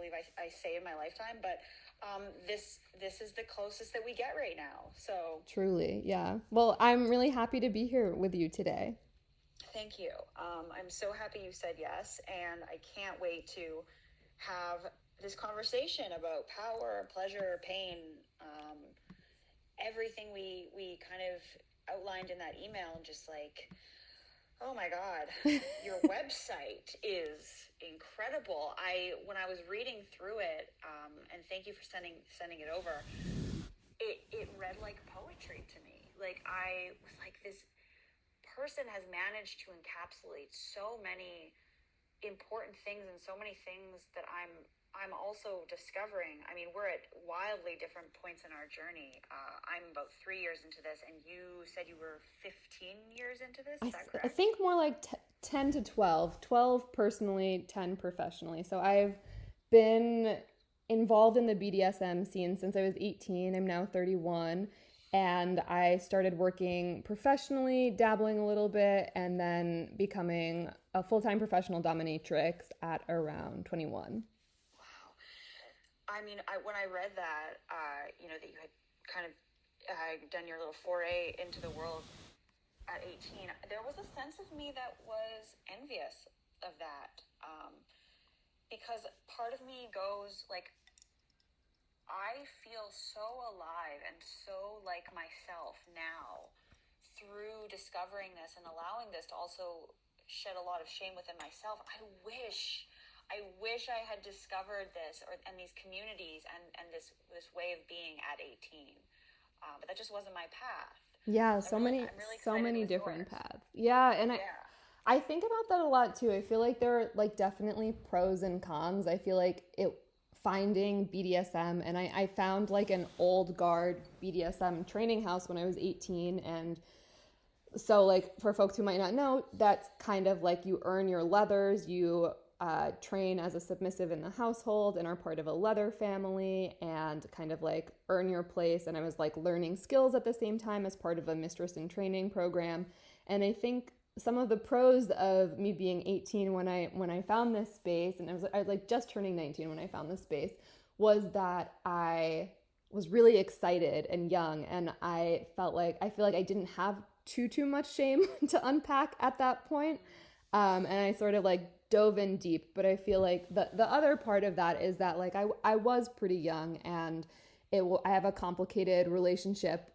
believe I say in my lifetime, but this is the closest that we get right now. So Truly, yeah. Well, I'm really happy to be here with you today. thank you. I'm so happy you said yes, and I can't wait to have this conversation about power, pleasure, pain, everything we kind of outlined in that email, and just like, oh my God, your website is incredible. When I was reading through it, and thank you for sending it over, it read like poetry to me. Like, I was like, this person has managed to encapsulate so many important things and so many things that I'm also discovering. I mean, we're at wildly different points in our journey. I'm about 3 years into this, and you said you were 15 years into this. Is that correct? I think more like 10 to 12. 12 personally, 10 professionally. So I've been involved in the BDSM scene since I was 18. I'm now 31. And I started working professionally, dabbling a little bit, and then becoming a full-time professional dominatrix at around 21. I mean, when I read that, that you had kind of done your little foray into the world at 18, there was a sense of me that was envious of that, because part of me goes like, I feel so alive and so like myself now through discovering this and allowing this to also shed a lot of shame within myself. I wish I had discovered this and these communities and this way of being at 18. But that just wasn't my path. Yeah, so many different paths. Yeah, and I think about that a lot too. I feel like there are like definitely pros and cons. I feel like finding BDSM, and I found like an old guard BDSM training house when I was 18, and so like for folks who might not know, that's kind of like you earn your leathers, you train as a submissive in the household and are part of a leather family and kind of like earn your place. And I was like learning skills at the same time as part of a mistress in training program. And I think some of the pros of me being 18 when I found this space, and I was like just turning 19 when I found this space, was that I was really excited and young, and I feel like I didn't have too much shame to unpack at that point, and I sort of like dove in deep. But I feel like the other part of that is that like I was pretty young, and I have a complicated relationship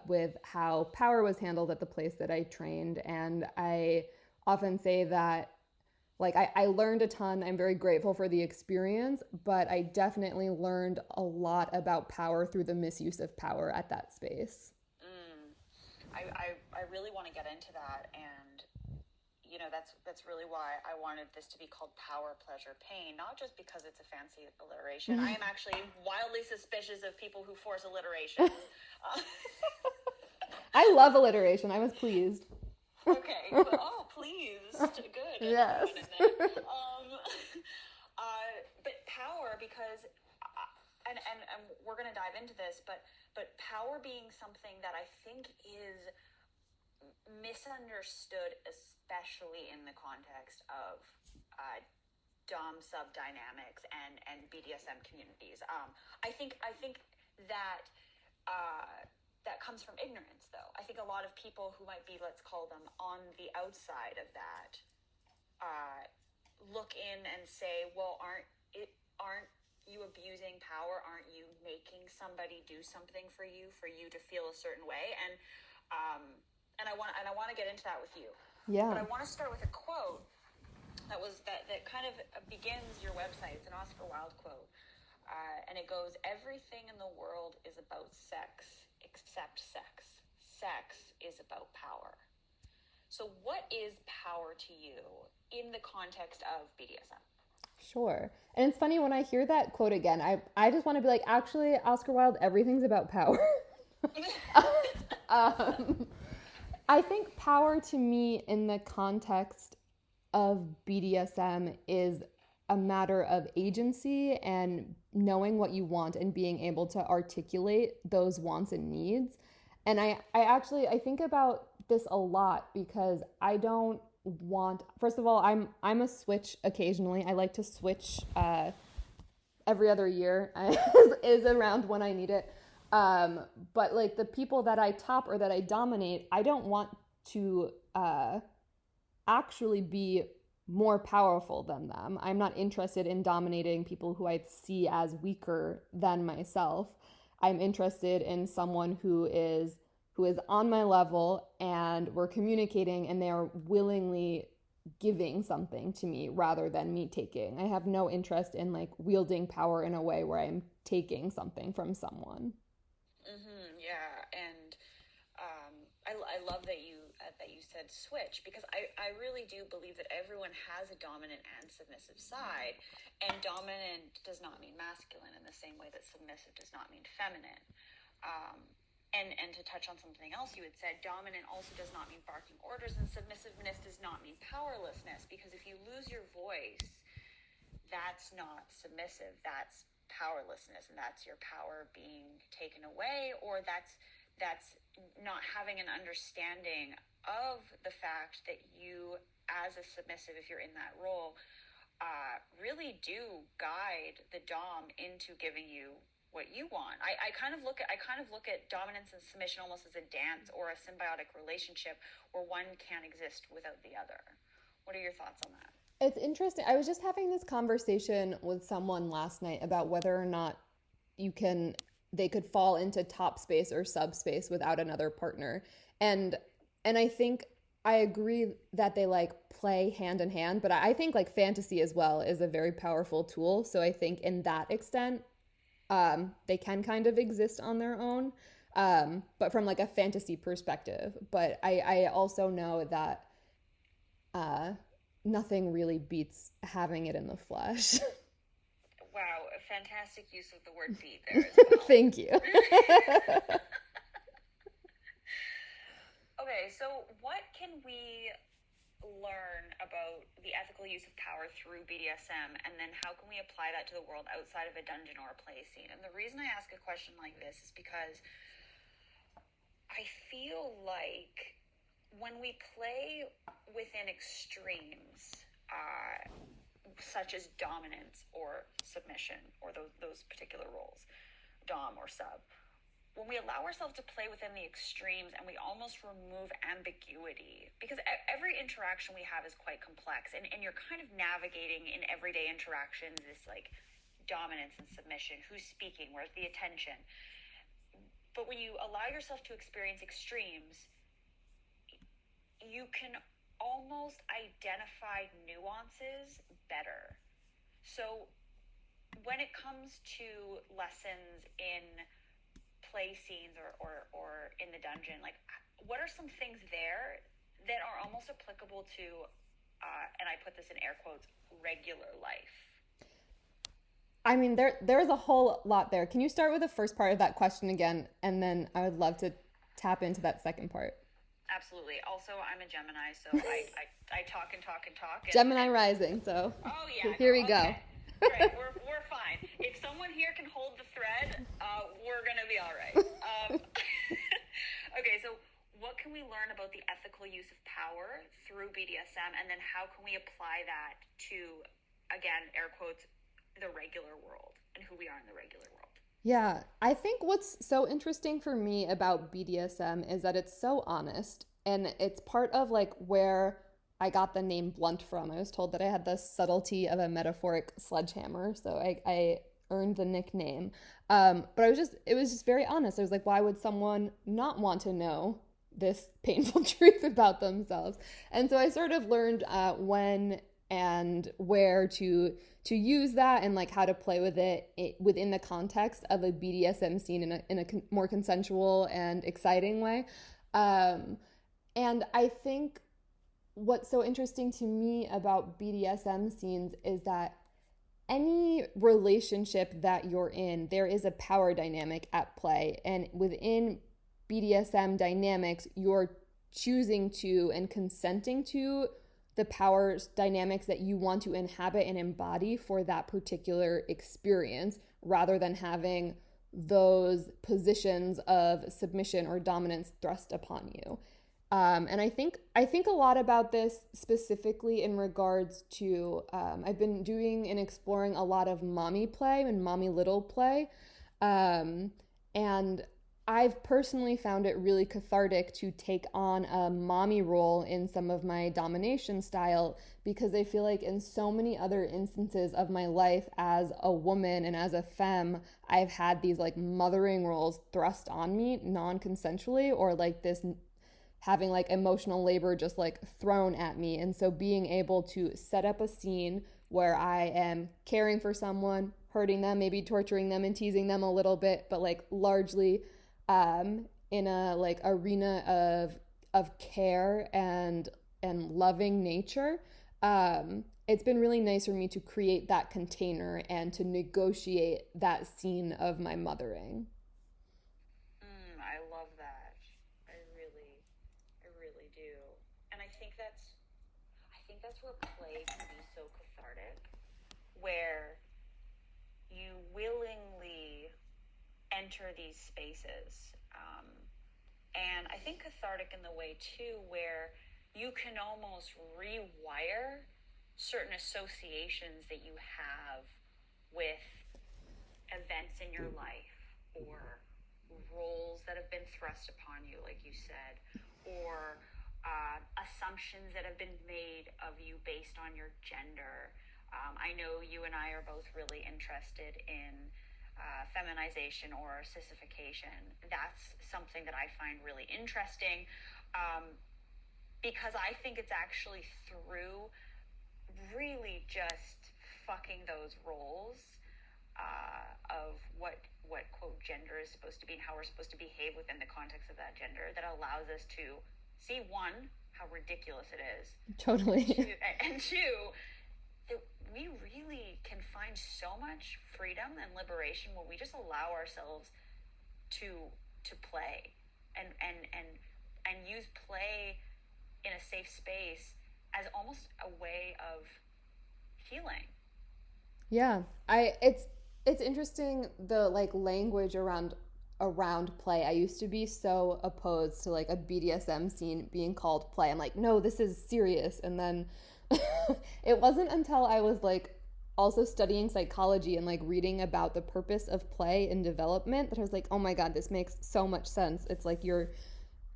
with how power was handled at the place that I trained. And I often say that like I learned a ton. I'm very grateful for the experience, but I definitely learned a lot about power through the misuse of power at that space. I really want to get into that, and that's really why I wanted this to be called Power, Pleasure, Pain, not just because it's a fancy alliteration. I am actually wildly suspicious of people who force alliteration. I love alliteration. I was pleased. Okay. Oh, pleased. Good. Yes. But power, because, and we're going to dive into this, but power being something that I think is misunderstood, especially in the context of dom sub dynamics and BDSM communities. I think that that comes from ignorance, though. I think a lot of people who might be, let's call them, on the outside of that, look in and say, well, aren't you abusing power? Aren't you making somebody do something for you to feel a certain way? And I want to get into that with you. Yeah. But I want to start with a quote that kind of begins your website. It's an Oscar Wilde quote. And it goes, everything in the world is about sex except sex. Sex is about power. So what is power to you in the context of BDSM? Sure. And it's funny when I hear that quote again, I just want to be like, actually, Oscar Wilde, everything's about power. I think power to me in the context of BDSM is a matter of agency and knowing what you want and being able to articulate those wants and needs. And I think about this a lot because I don't want, first of all, I'm a switch occasionally. I like to switch every other year is around when I need it. But like the people that I top or that I dominate, I don't want to actually be more powerful than them. I'm not interested in dominating people who I see as weaker than myself. I'm interested in someone who is on my level, and we're communicating, and they are willingly giving something to me rather than me taking. I have no interest in like wielding power in a way where I'm taking something from someone. Yeah, and I love that you said switch, because I really do believe that everyone has a dominant and submissive side, and dominant does not mean masculine in the same way that submissive does not mean feminine. And to touch on something else you had said, dominant also does not mean barking orders, and submissiveness does not mean powerlessness, because if you lose your voice, that's not submissive, that's powerlessness, and that's your power being taken away, or that's not having an understanding of the fact that you, as a submissive, if you're in that role, really do guide the dom into giving you what you want. I kind of look at dominance and submission almost as a dance or a symbiotic relationship where one can't exist without the other. What are your thoughts on that? It's interesting. I was just having this conversation with someone last night about whether or not they could fall into top space or subspace without another partner. And I think I agree that they like play hand in hand, but I think like fantasy as well is a very powerful tool. So I think in that extent, they can kind of exist on their own, but from like a fantasy perspective. But I also know that nothing really beats having it in the flesh. Wow, a fantastic use of the word beat there as well. Thank you. Okay, so what can we learn about the ethical use of power through BDSM, and then how can we apply that to the world outside of a dungeon or a play scene? And the reason I ask a question like this is because I feel like when we play within extremes, such as dominance or submission, or those particular roles, dom or sub, when we allow ourselves to play within the extremes and we almost remove ambiguity, because every interaction we have is quite complex, and you're kind of navigating in everyday interactions this like dominance and submission, who's speaking, where's the attention. But when you allow yourself to experience extremes, you can almost identify nuances better. So when it comes to lessons in play scenes or in the dungeon, like what are some things there that are almost applicable to and I put this in air quotes, regular life? I mean, there's a whole lot there. Can you start with the first part of that question again, and then I would love to tap into that second part. Absolutely. Also, I'm a Gemini, so I talk and talk and talk. Gemini rising, so oh yeah, here we go. Right, we're fine. If someone here can hold the thread, we're gonna be all right. Okay, so what can we learn about the ethical use of power through BDSM, and then how can we apply that to, again, air quotes, the regular world and who we are in the regular world? Yeah, I think what's so interesting for me about BDSM is that it's so honest, and it's part of like where I got the name Blunt from. I was told that I had the subtlety of a metaphoric sledgehammer, so I earned the nickname. But it was just very honest. I was like, why would someone not want to know this painful truth about themselves? And so I sort of learned when and where to use that, and like how to play with it within the context of a BDSM scene in a more consensual and exciting way. And I think what's so interesting to me about BDSM scenes is that any relationship that you're in, there is a power dynamic at play. And within BDSM dynamics, you're choosing to and consenting to the power dynamics that you want to inhabit and embody for that particular experience, rather than having those positions of submission or dominance thrust upon you. And I think a lot about this specifically in regards to I've been doing and exploring a lot of mommy play and mommy little play, and I've personally found it really cathartic to take on a mommy role in some of my domination style, because I feel like in so many other instances of my life as a woman and as a femme, I've had these like mothering roles thrust on me non-consensually, or like this having like emotional labor just like thrown at me. And so being able to set up a scene where I am caring for someone, hurting them, maybe torturing them and teasing them a little bit, but like largely in a like arena of care and loving nature, it's been really nice for me to create that container and to negotiate that scene of my mothering. I love that. I really do. And I think that's where play can be so cathartic, where you willingly enter these spaces, and I think cathartic in the way too where you can almost rewire certain associations that you have with events in your life, or roles that have been thrust upon you, like you said, or assumptions that have been made of you based on your gender. I know you and I are both really interested in feminization or sissification. That's something that I find really interesting, because I think it's actually through really just fucking those roles of what quote gender is supposed to be and how we're supposed to behave within the context of that gender, that allows us to see, one, how ridiculous it is, totally, and two, that we really can find so much freedom and liberation when we just allow ourselves to play and use play in a safe space as almost a way of healing. Yeah, it's interesting, the like language around play. I used to be so opposed to like a BDSM scene being called play. I'm like, no, this is serious. And then it wasn't until I was like also studying psychology and like reading about the purpose of play in development that I was like, oh my God, this makes so much sense. It's like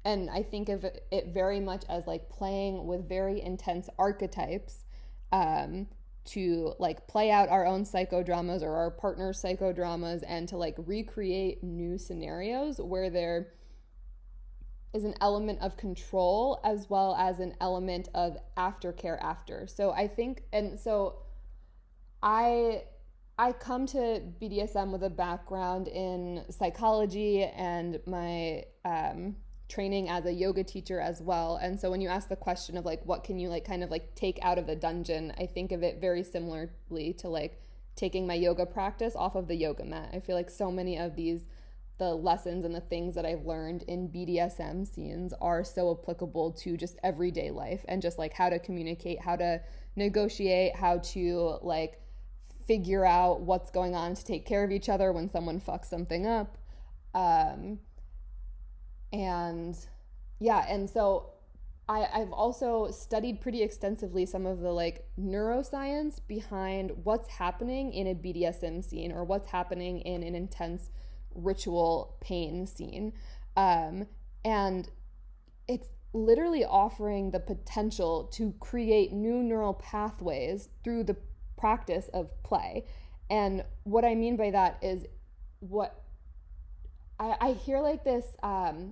and I think of it very much as like playing with very intense archetypes, to like play out our own psychodramas or our partner's psychodramas, and to like recreate new scenarios where there is an element of control as well as an element of aftercare after. So I think, and so I come to BDSM with a background in psychology and my training as a yoga teacher as well. And so when you ask the question of like, what can you like kind of like take out of the dungeon, I think of it very similarly to like taking my yoga practice off of the yoga mat. I feel like so many of the lessons and the things that I've learned in BDSM scenes are so applicable to just everyday life, and just like how to communicate, how to negotiate, how to like figure out what's going on to take care of each other when someone fucks something up. And yeah, and so I've also studied pretty extensively some of the like neuroscience behind what's happening in a BDSM scene, or what's happening in an intense ritual pain scene. And it's literally offering the potential to create new neural pathways through the practice of play. And what I mean by that is, what I hear like this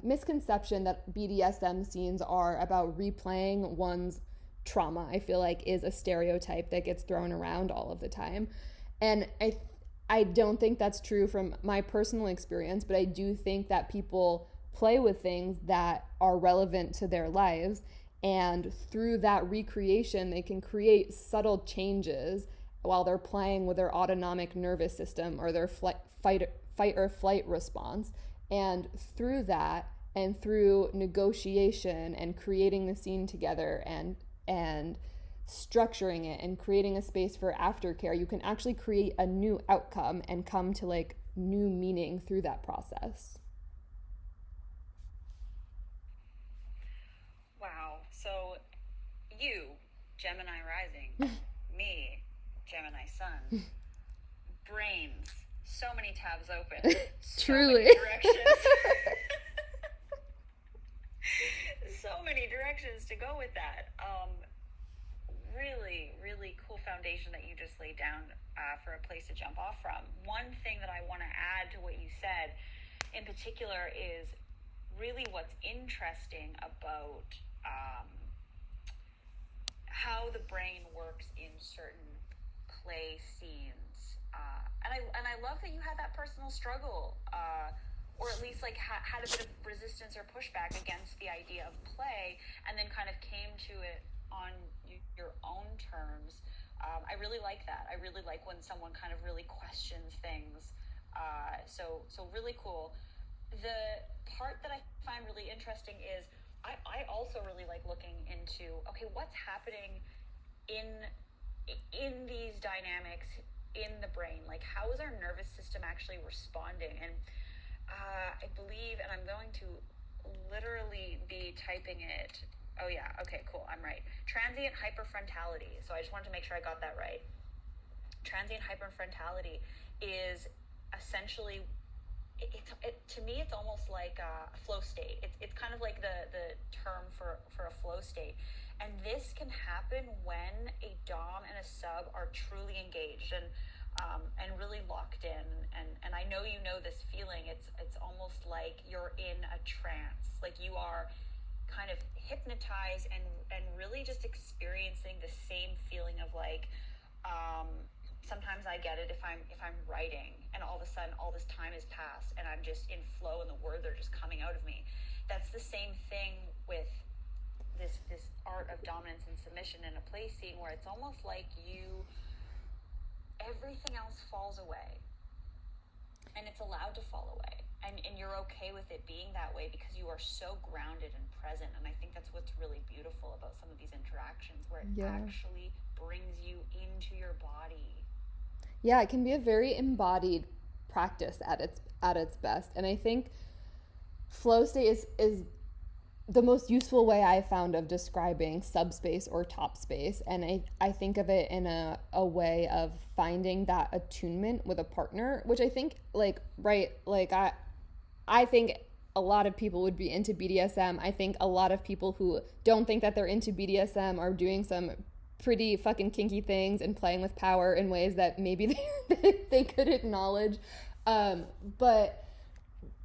misconception that BDSM scenes are about replaying one's trauma, I feel like is a stereotype that gets thrown around all of the time. And I don't think that's true from my personal experience, but I do think that people play with things that are relevant to their lives, and through that recreation they can create subtle changes while they're playing with their autonomic nervous system or their fight or flight response. And through that, and through negotiation and creating the scene together and structuring it and creating a space for aftercare, you can actually create a new outcome and come to like new meaning through that process. So you, Gemini rising, me, Gemini sun, brains, so many tabs open, truly, many directions. So many directions to go with that. Really, really cool foundation that you just laid down for a place to jump off from. One thing that I want to add to what you said in particular is really what's interesting about how the brain works in certain play scenes. And I love that you had that personal struggle, or at least like had a bit of resistance or pushback against the idea of play, and then kind of came to it on your own terms. I really like that. I really like when someone kind of really questions things. So really cool. The part that I find really interesting is I also really like looking into, okay, what's happening in these dynamics in the brain? Like, how is our nervous system actually responding? And I believe, and I'm going to literally be typing it. Oh yeah, okay, cool, I'm right. Transient hyperfrontality. So I just wanted to make sure I got that right. Transient hyperfrontality is essentially, to me, it's almost like a flow state. It's kind of like the term for a flow state. And this can happen when a dom and a sub are truly engaged and really locked in. And I know you know this feeling. It's almost like you're in a trance, like you are kind of hypnotized and really just experiencing the same feeling of like, sometimes I get it if I'm writing and all of a sudden all this time has passed and I'm just in flow and the words are just coming out of me. That's the same thing with this art of dominance and submission in a play scene, where it's almost like everything else falls away and it's allowed to fall away. And you're okay with it being that way because you are so grounded and present. And I think that's what's really beautiful about some of these interactions, where it actually brings you into your body. Yeah, it can be a very embodied practice at its best. And I think flow state is the most useful way I found of describing subspace or top space. And I think of it in a way of finding that attunement with a partner, which I think I think a lot of people would be into BDSM. I think a lot of people who don't think that they're into BDSM are doing some pretty fucking kinky things and playing with power in ways that maybe they could acknowledge. But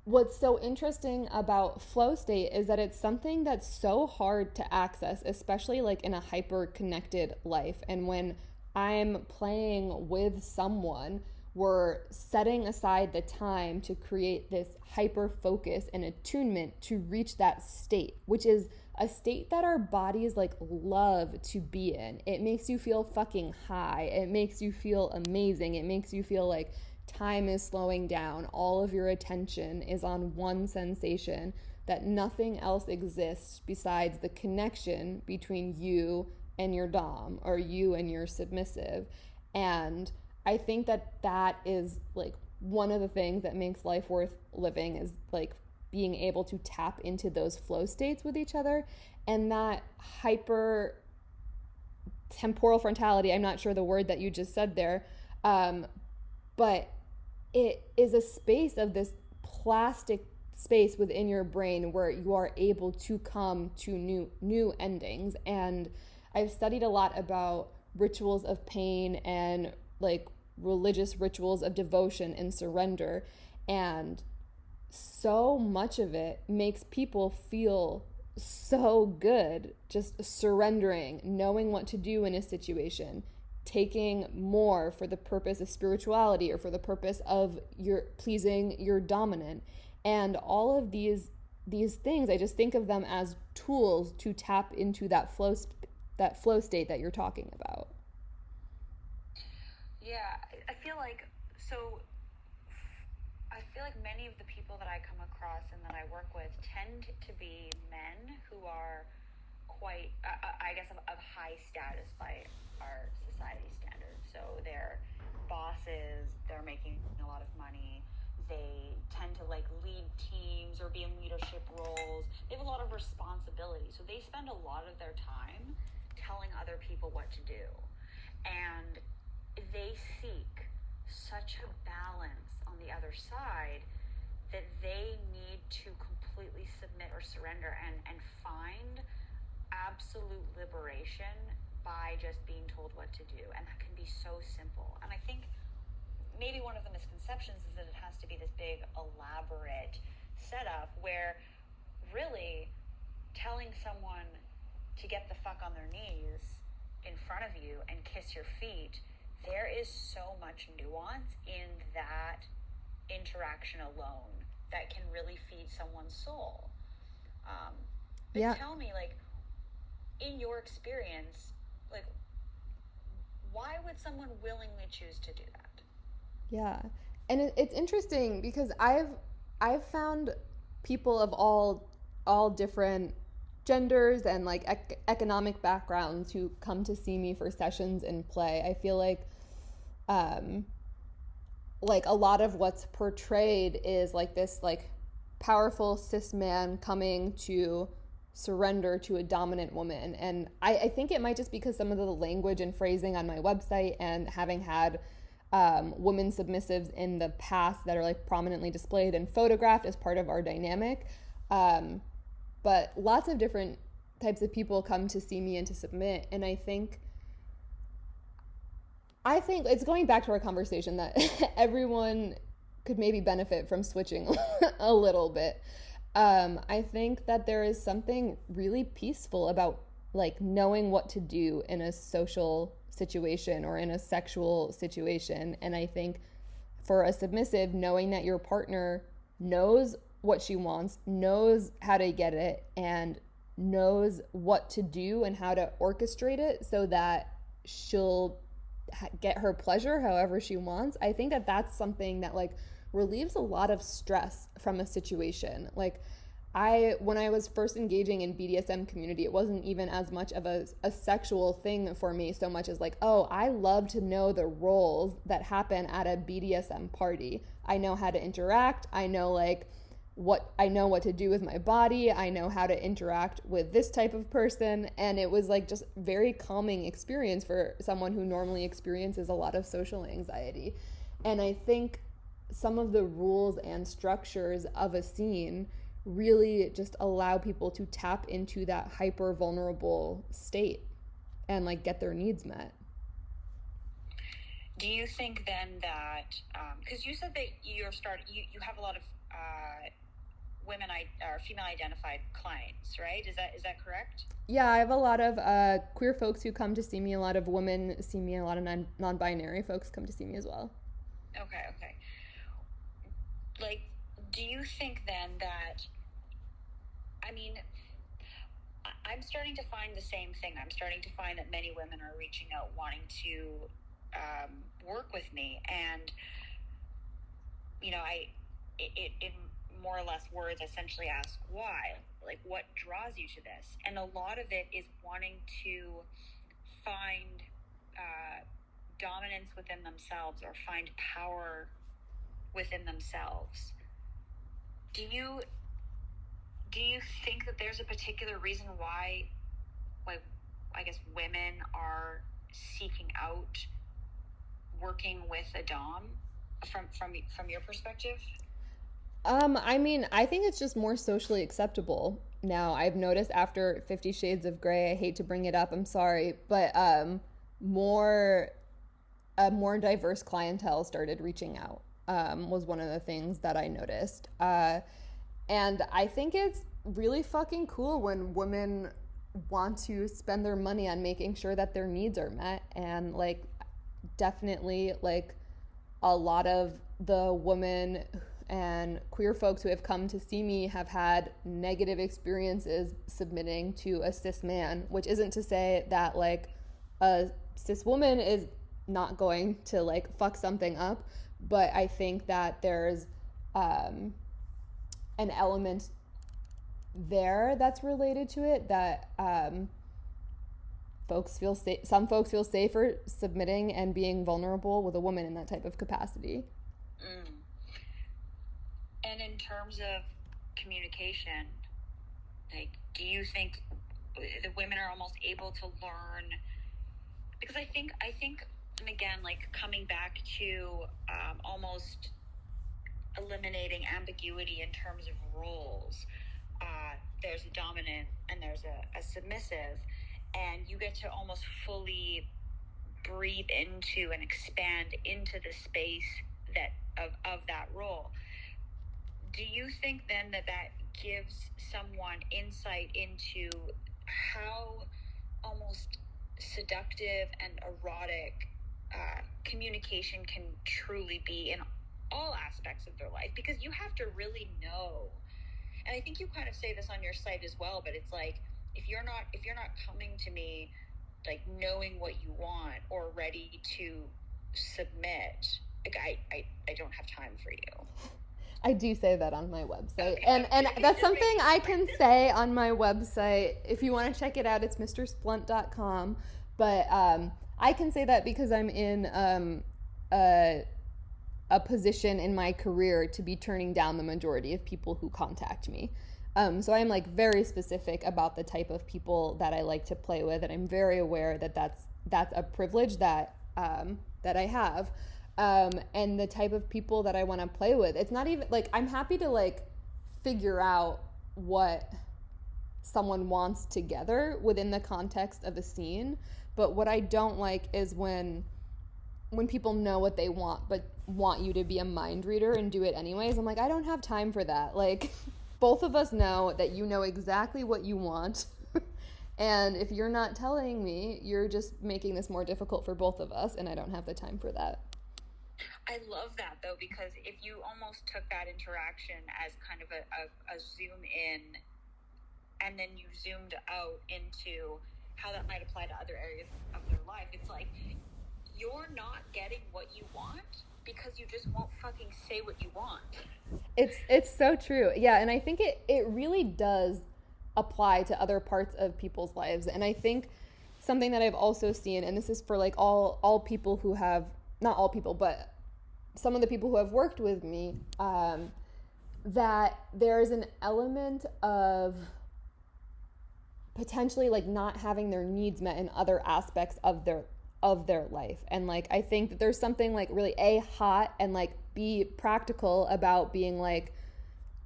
what's so interesting about flow state is that it's something that's so hard to access, especially like in a hyper connected life. And when I'm playing with someone, we're setting aside the time to create this hyper focus and attunement to reach that state, which is a state that our bodies like love to be in. It makes you feel fucking high. It makes you feel amazing. It makes you feel like time is slowing down. All of your attention is on one sensation, that nothing else exists besides the connection between you and your dom or you and your submissive. And I think that is like one of the things that makes life worth living, is like being able to tap into those flow states with each other. And that hyper temporal frontality, I'm not sure the word that you just said there, but it is a space of this plastic space within your brain where you are able to come to new endings. And I've studied a lot about rituals of pain and like religious rituals of devotion and surrender, and so much of it makes people feel so good, just surrendering, knowing what to do in a situation, taking more for the purpose of spirituality or for the purpose of your pleasing your dominant. And all of these things, I just think of them as tools to tap into that flow state that you're talking about. Yeah, I feel like many of the people that I come across and that I work with tend to be men who are quite, I guess, of high status by our society standards. So they're bosses, they're making a lot of money, they tend to to like lead teams or be in leadership roles. They have a lot of responsibility. So they spend a lot of their time telling other people what to do. And they seek such a balance on the other side that they need to completely submit or surrender and find absolute liberation by just being told what to do. And that can be so simple. And I think maybe one of the misconceptions is that it has to be this big, elaborate setup where really telling someone to get the fuck on their knees in front of you and kiss your feet, there is so much nuance in that interaction alone that can really feed someone's soul. But tell me, like, in your experience, like, why would someone willingly choose to do that? Yeah, and it's interesting because I've found people of all different genders and like economic backgrounds who come to see me for sessions in play. I feel like a lot of what's portrayed is like this like powerful cis man coming to surrender to a dominant woman. And I think it might just because some of the language and phrasing on my website and having had women submissives in the past that are like prominently displayed and photographed as part of our dynamic. But lots of different types of people come to see me and to submit. And I think it's going back to our conversation that everyone could maybe benefit from switching a little bit. I think that there is something really peaceful about like knowing what to do in a social situation or in a sexual situation. And I think for a submissive, knowing that your partner knows what she wants, knows how to get it, and knows what to do and how to orchestrate it so that she'll get her pleasure however she wants. I think that that's something that like relieves a lot of stress from a situation. Like when I was first engaging in BDSM community, it wasn't even as much of a sexual thing for me so much as like, oh, I love to know the roles that happen at a BDSM party. I know how to interact. I know what to do with my body. I know how to interact with this type of person. And it was like just very calming experience for someone who normally experiences a lot of social anxiety. And I think some of the rules and structures of a scene really just allow people to tap into that hyper vulnerable state and like get their needs met. Do you think then that, because you said that you have a lot of women or female identified clients, right? Is that correct? Yeah, I have a lot of queer folks who come to see me. A lot of women see me. A lot of non-binary folks come to see me as well. Okay. Like, do you think then that, I mean, I'm starting to find the same thing. I'm starting to find that many women are reaching out wanting to work with me. And, you know, in more or less words, essentially ask why. Like, what draws you to this? And a lot of it is wanting to find dominance within themselves or find power within themselves. Do you think that there's a particular reason why, like, I guess women are seeking out working with a dom from your perspective? I mean, I think it's just more socially acceptable now. I've noticed after 50 Shades of Grey, I hate to bring it up, I'm sorry, but a more diverse clientele started reaching out, was one of the things that I noticed. And I think it's really fucking cool when women want to spend their money on making sure that their needs are met. And like, definitely like a lot of the women and queer folks who have come to see me have had negative experiences submitting to a cis man, which isn't to say that like a cis woman is not going to like fuck something up, but I think that there's an element there that's related to it that some folks feel safer submitting and being vulnerable with a woman in that type of capacity. And in terms of communication, like, do you think the women are almost able to learn? Because I think, and again, like coming back to almost eliminating ambiguity in terms of roles. There's a dominant and there's a submissive, and you get to almost fully breathe into and expand into the space that of that role. Do you think then that gives someone insight into how almost seductive and erotic communication can truly be in all aspects of their life? Because you have to really know, and I think you kind of say this on your site as well, but it's like, if you're not coming to me like knowing what you want or ready to submit, like I don't have time for you. I do say that on my website. Okay. And that's something I can say on my website. If you want to check it out, it's mrsplunt.com. But I can say that because I'm in a position in my career to be turning down the majority of people who contact me. So I'm like very specific about the type of people that I like to play with, and I'm very aware that that's a privilege that I have. And the type of people that I want to play with. It's not even like, I'm happy to like figure out what someone wants together within the context of a scene. But what I don't like is when people know what they want, but want you to be a mind reader and do it anyways. I'm like, I don't have time for that. Like, both of us know that you know exactly what you want. And if you're not telling me, you're just making this more difficult for both of us. And I don't have the time for that. I love that, though, because if you almost took that interaction as kind of a zoom in, and then you zoomed out into how that might apply to other areas of their life, it's like, you're not getting what you want because you just won't fucking say what you want. It's so true. Yeah, and I think it really does apply to other parts of people's lives. And I think something that I've also seen, and this is for like all people who have, not all people, but some of the people who have worked with me, that there's an element of potentially like not having their needs met in other aspects of their life. And like, I think that there's something like really hot and like be practical about being like,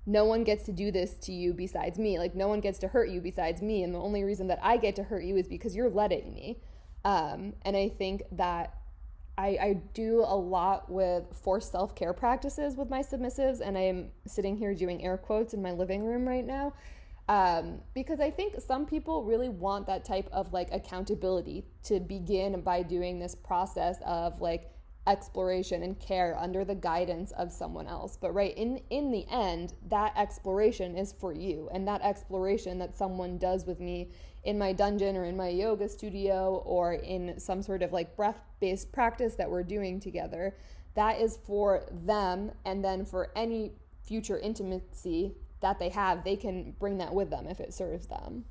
no one gets to do this to you besides me. Like, no one gets to hurt you besides me. And the only reason that I get to hurt you is because you're letting me. And I think that I do a lot with forced self-care practices with my submissives, and I am sitting here doing air quotes in my living room right now, because I think some people really want that type of like accountability to begin by doing this process of like exploration and care under the guidance of someone else. But right in the end, that exploration is for you, and that exploration that someone does with me in my dungeon or in my yoga studio or in some sort of like breath-based practice that we're doing together, that is for them. And then for any future intimacy that they have, they can bring that with them if it serves them.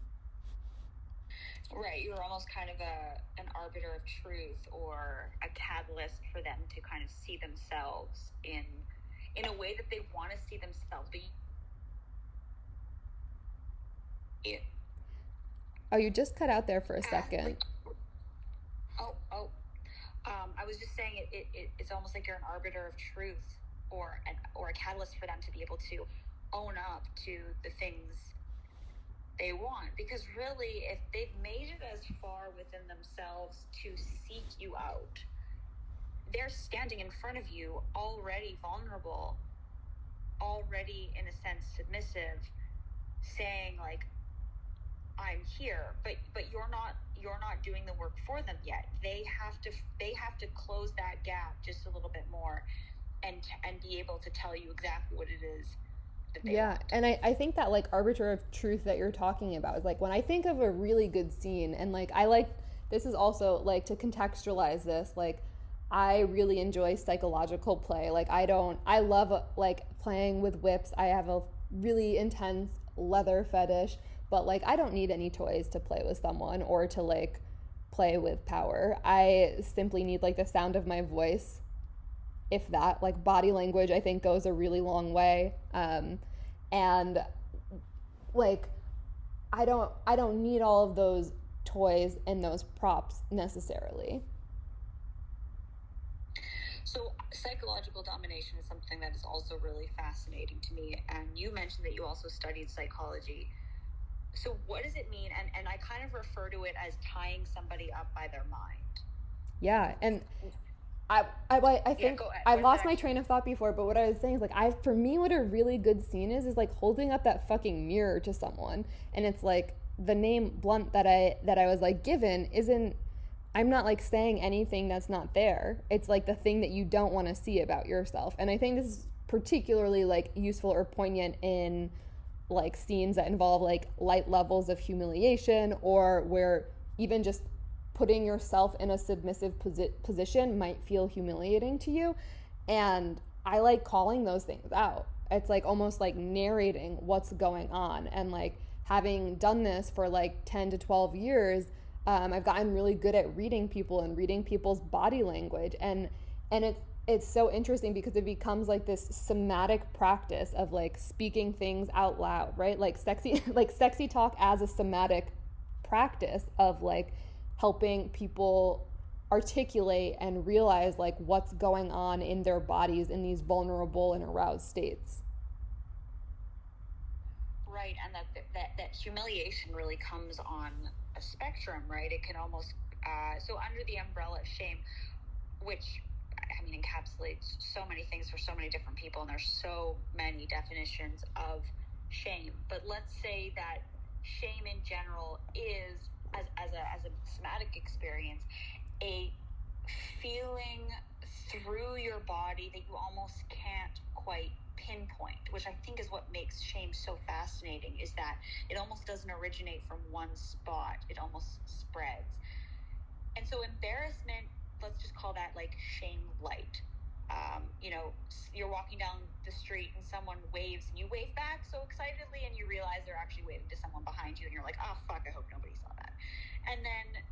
Right, you're almost kind of an arbiter of truth or a catalyst for them to kind of see themselves in a way that they want to see themselves. Oh, you just cut out there for a second. I was just saying it's almost like you're an arbiter of truth or a catalyst for them to be able to own up to the things they want. Because really, if they've made it as far within themselves to seek you out, they're standing in front of you already vulnerable, already in a sense submissive, saying like, I'm here, but you're not doing the work for them yet. They have to close that gap just a little bit more and be able to tell you exactly what it is that they want. And I think that like arbiter of truth that you're talking about is like, when I think of a really good scene, and like this is also like to contextualize this, like I really enjoy psychological play. Like I love like playing with whips. I have a really intense leather fetish. But like, I don't need any toys to play with someone or to like play with power. I simply need like the sound of my voice if that. Like body language, I think, goes a really long way. And like, I don't need all of those toys and those props necessarily. So psychological domination is something that is also really fascinating to me. And you mentioned that you also studied psychology. So what does it mean? And I kind of refer to it as tying somebody up by their mind. Yeah, and I think I lost my train of thought before, but what I was saying is like, for me, what a really good scene is like holding up that fucking mirror to someone, and it's like the name Blunt that I was like given isn't, I'm not like saying anything that's not there. It's like the thing that you don't want to see about yourself. And I think this is particularly like useful or poignant in like scenes that involve like light levels of humiliation, or where even just putting yourself in a submissive position might feel humiliating to you. And I like calling those things out. It's like almost like narrating what's going on. And like having done this for like 10 to 12 years, I've gotten really good at reading people and reading people's body language. And it's so interesting because it becomes like this somatic practice of like speaking things out loud, right? Like sexy talk as a somatic practice of like helping people articulate and realize like what's going on in their bodies in these vulnerable and aroused states. Right, and that humiliation really comes on a spectrum, right? It can almost so under the umbrella of shame, which I mean encapsulates so many things for so many different people, and there's so many definitions of shame. But let's say that shame in general is, as a somatic experience, a feeling through your body that you almost can't quite pinpoint, which I think is what makes shame so fascinating, is that it almost doesn't originate from one spot. It almost spreads. And so embarrassment, let's just call that like shame light. You're walking down the street and someone waves and you wave back so excitedly, and you realize they're actually waving to someone behind you, and you're like, oh fuck, I hope nobody saw that. And then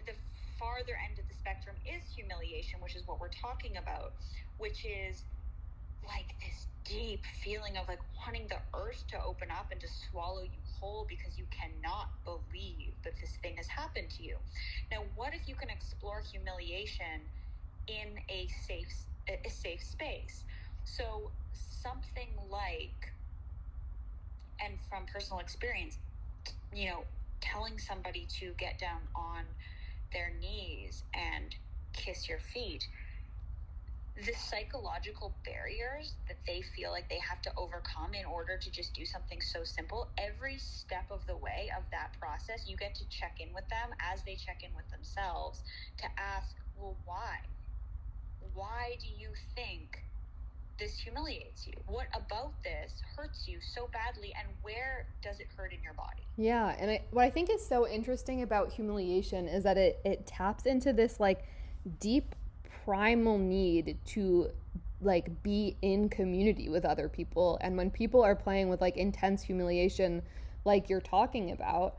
the farther end of the spectrum is humiliation, which is what we're talking about, which is like this deep feeling of like wanting the earth to open up and to swallow you whole because you cannot believe that this thing has happened to you. Now, what if you can explore humiliation in a safe space? So something like, and from personal experience, telling somebody to get down on their knees and kiss your feet, the psychological barriers that they feel like they have to overcome in order to just do something so simple, every step of the way of that process, you get to check in with them as they check in with themselves to ask, well, why? Why do you think this humiliates you? What about this hurts you so badly, and where does it hurt in your body? Yeah, and what I think is so interesting about humiliation is that it taps into this like deep primal need to like be in community with other people. And when people are playing with like intense humiliation like you're talking about,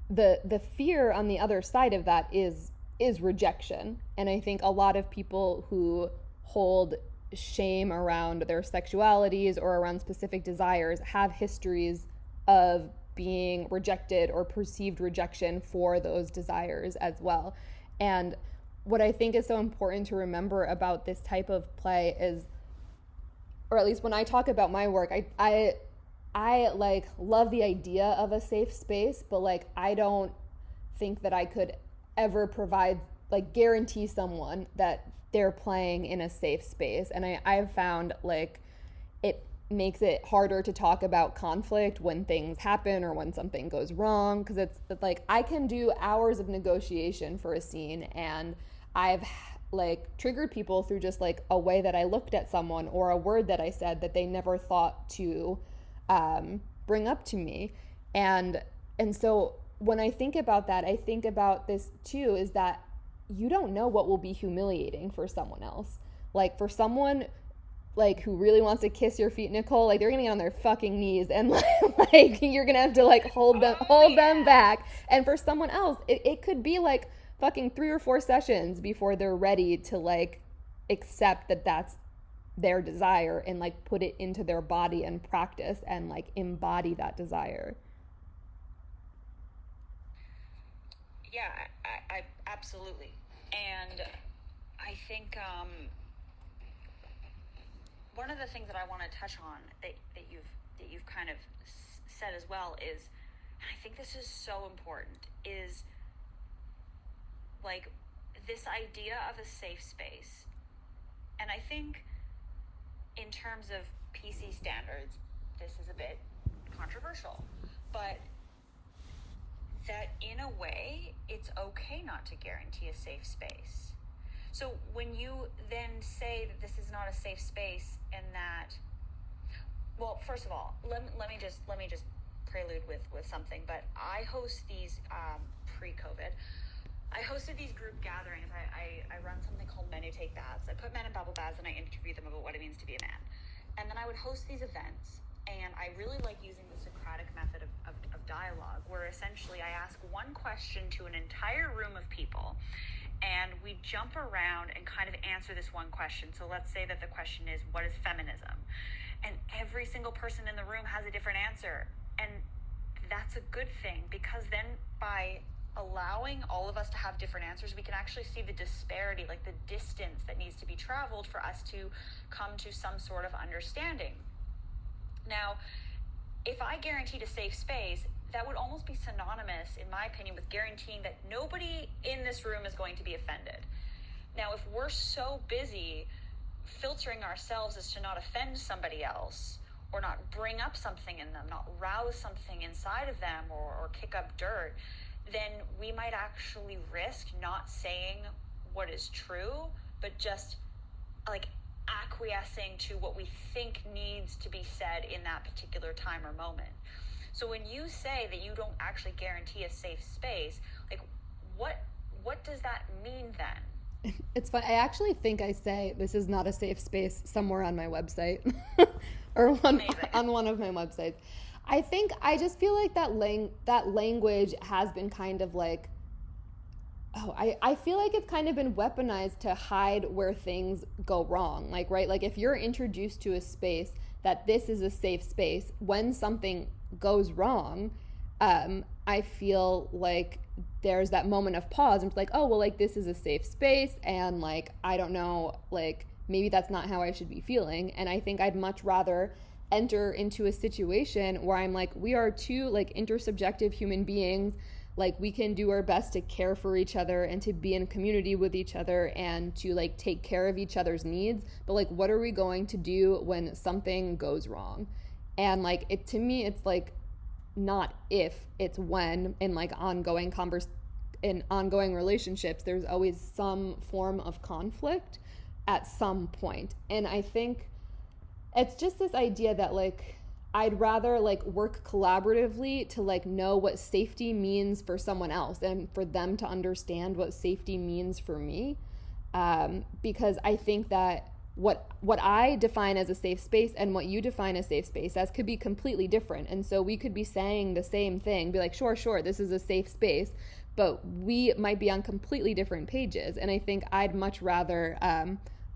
the fear on the other side of that is rejection. And I think a lot of people who hold shame around their sexualities or around specific desires have histories of being rejected or perceived rejection for those desires as well. And what I think is so important to remember about this type of play is, or at least when I talk about my work, I like love the idea of a safe space, but like I don't think that I could ever provide, like guarantee someone that they're playing in a safe space. And I've found like it makes it harder to talk about conflict when things happen or when something goes wrong, because it's like I can do hours of negotiation for a scene, and I've like triggered people through just like a way that I looked at someone or a word that I said that they never thought to bring up to me. And so when I think about that, I think about this too, is that you don't know what will be humiliating for someone else. Like for someone like who really wants to kiss your feet, Nicolle, like they're gonna get on their fucking knees and like you're gonna have to like hold them back. And for someone else, it could be like fucking 3 or 4 sessions before they're ready to like accept that that's their desire and like put it into their body and practice and like embody that desire. Yeah, I absolutely. And I think one of the things that I want to touch on that you've kind of said as well is, and I think this is so important, is like this idea of a safe space. And I think in terms of PC standards, this is a bit controversial, but that in a way, it's okay not to guarantee a safe space. So when you then say that this is not a safe space and that, well, first of all, let me just prelude with something, but I host these, pre-COVID, I hosted these group gatherings. I run something called Men Who Take Baths. I put men in bubble baths and I interview them about what it means to be a man. And then I would host these events, and I really like using the Socratic method of dialogue, where essentially I ask one question to an entire room of people, and we jump around and kind of answer this one question. So let's say that the question is, what is feminism? And every single person in the room has a different answer. And that's a good thing, because then by allowing all of us to have different answers, we can actually see the disparity, like the distance that needs to be traveled for us to come to some sort of understanding. Now, if I guaranteed a safe space, that would almost be synonymous, in my opinion, with guaranteeing that nobody in this room is going to be offended. Now, if we're so busy filtering ourselves as to not offend somebody else, or not bring up something in them, not rouse something inside of them, or kick up dirt, then we might actually risk not saying what is true, but just like acquiescing to what we think needs to be said in that particular time or moment. So when you say that you don't actually guarantee a safe space, like what does that mean then? It's fun. I actually think I say this is not a safe space somewhere on my website or on one of my websites. I just feel like that language has been kind of like, I feel like it's kind of been weaponized to hide where things go wrong. Like, right? Like if you're introduced to a space that this is a safe space, when something goes wrong, I feel like there's that moment of pause and it's like, oh, well, like this is a safe space and like, I don't know, like maybe that's not how I should be feeling. And I think I'd much rather enter into a situation where I'm like, we are two like intersubjective human beings, like we can do our best to care for each other and to be in community with each other and to like take care of each other's needs, but like what are we going to do when something goes wrong? And like it, to me, it's like not if, it's when. In like ongoing relationships, there's always some form of conflict at some point. And I think it's just this idea that like I'd rather like work collaboratively to like know what safety means for someone else and for them to understand what safety means for me, because I think that what I define as a safe space and what you define as safe space as could be completely different. And so we could be saying the same thing, be like, sure, this is a safe space, but we might be on completely different pages. And I think I'd much rather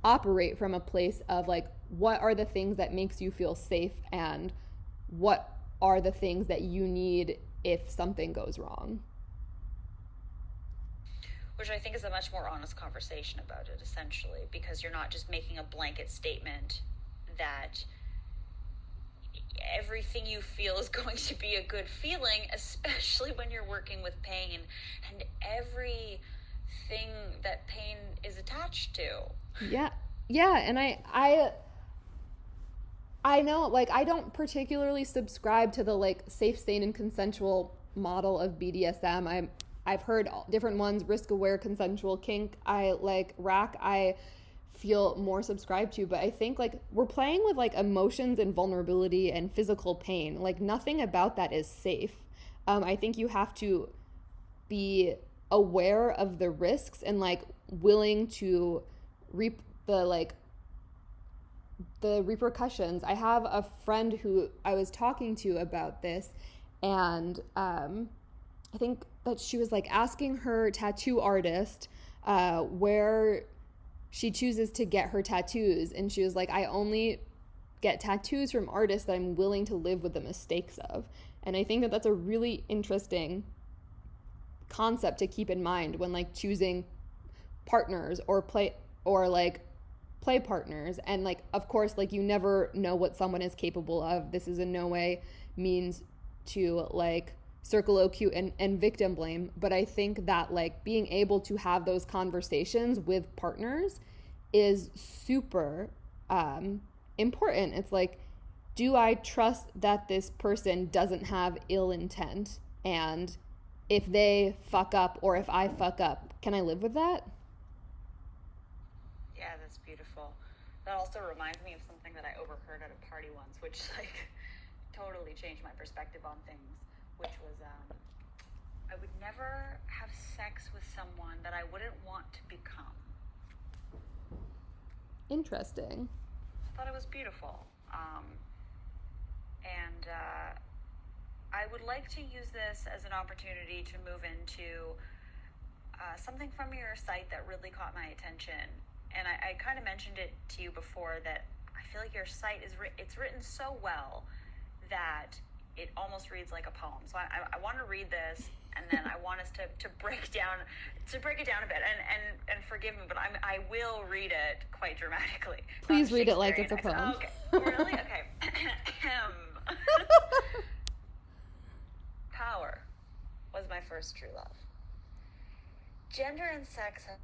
operate from a place of like, what are the things that makes you feel safe and what are the things that you need if something goes wrong? Which I think is a much more honest conversation about it, essentially, because you're not just making a blanket statement that everything you feel is going to be a good feeling, especially when you're working with pain and everything that pain is attached to. Yeah, and I know, like, I don't particularly subscribe to the, like, safe, sane, and consensual model of BDSM. I've heard different ones, risk-aware, consensual, kink. Rack, I feel more subscribed to. But I think, like, we're playing with, like, emotions and vulnerability and physical pain. Like, nothing about that is safe. I think you have to be aware of the risks and, like, willing to reap the repercussions. I have a friend who I was talking to about this, and I think that she was like asking her tattoo artist where she chooses to get her tattoos, and she was like, I only get tattoos from artists that I'm willing to live with the mistakes of. And I think that that's a really interesting concept to keep in mind when like choosing partners or play partners. And like, of course, like you never know what someone is capable of. This is in no way means to like circle and victim blame, but I think that like being able to have those conversations with partners is super important. It's like, do I trust that this person doesn't have ill intent? And if they fuck up or if I fuck up, can I live with that? Yeah, that's beautiful. That also reminds me of something that I overheard at a party once, which like totally changed my perspective on things, which was I would never have sex with someone that I wouldn't want to become. Interesting. I thought it was beautiful. And I would like to use this as an opportunity to move into something from your site that really caught my attention. And I kind of mentioned it to you before that I feel like your site it's written so well that it almost reads like a poem. So I want to read this, and then I want us to break it down a bit. And forgive me, but I will read it quite dramatically. Please read it like it's a poem. Okay, really? Okay. Power was my first true love. Gender and sex have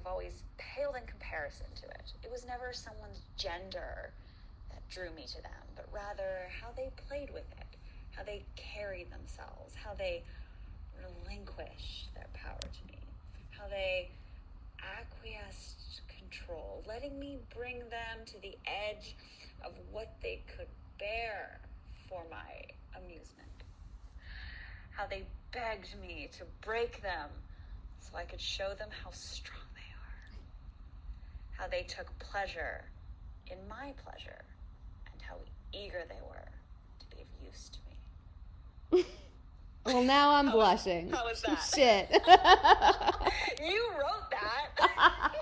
always paled in comparison to it. It was never someone's gender that drew me to them, but rather how they played with it, how they carried themselves, how they relinquished their power to me, how they acquiesced control, letting me bring them to the edge of what they could bear for my amusement, how they begged me to break them so I could show them how strong they are, how they took pleasure in my pleasure, and how eager they were to be of use to me. Well, now I'm blushing. How was that? Shit. You wrote that.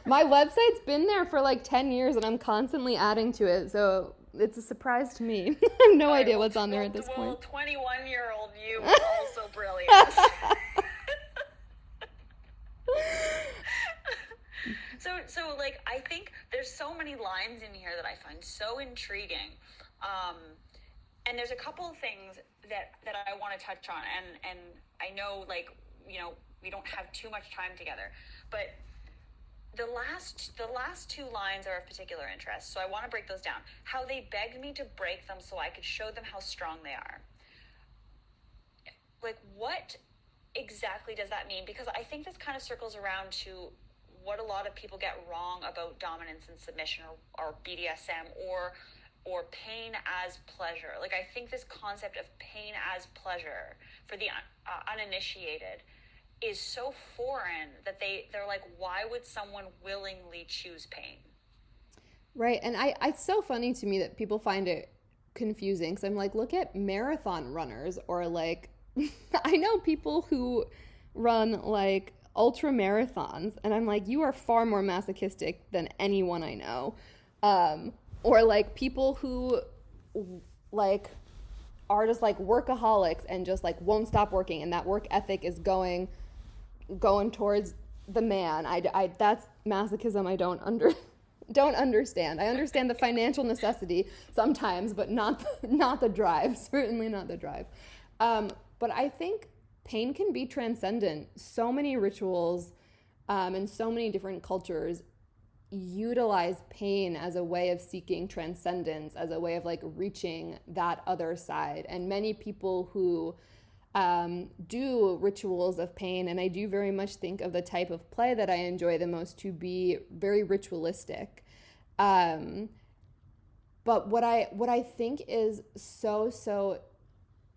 My website's been there for like 10 years and I'm constantly adding to it, so it's a surprise to me. I have no idea what's on there at this point. 21-year-old you was also brilliant. So like, I think there's so many lines in here that I find so intriguing. And there's a couple of things that I want to touch on. And I know, like, you know, we don't have too much time together, but the last two lines are of particular interest. So I want to break those down. How they begged me to break them so I could show them how strong they are. Like, what exactly does that mean? Because I think this kind of circles around to what a lot of people get wrong about dominance and submission or BDSM or pain as pleasure. Like, I think this concept of pain as pleasure for the uninitiated is so foreign that they're like, why would someone willingly choose pain? Right. And it's so funny to me that people find it confusing, because I'm like, look at marathon runners, or like, I know people who run like ultra marathons, and I'm like, you are far more masochistic than anyone I know. Or like people who like are just like workaholics and just like won't stop working, and that work ethic is going towards the man. I that's masochism I don't understand. I understand the financial necessity sometimes, but not the drive. Certainly not the drive. But I think pain can be transcendent. So many rituals and so many different cultures utilize pain as a way of seeking transcendence, as a way of like reaching that other side. And many people who do rituals of pain, and I do very much think of the type of play that I enjoy the most to be very ritualistic. But what I think is so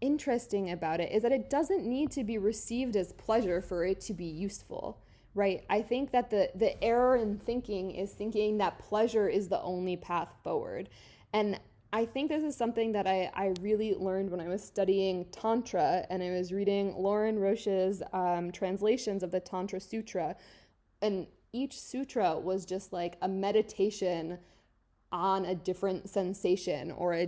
interesting about it is that it doesn't need to be received as pleasure for it to be useful, right? I think that the error in thinking is thinking that pleasure is the only path forward. And I think this is something that I really learned when I was studying Tantra, and I was reading Lauren Roche's translations of the Tantra Sutra. And each sutra was just like a meditation on a different sensation or a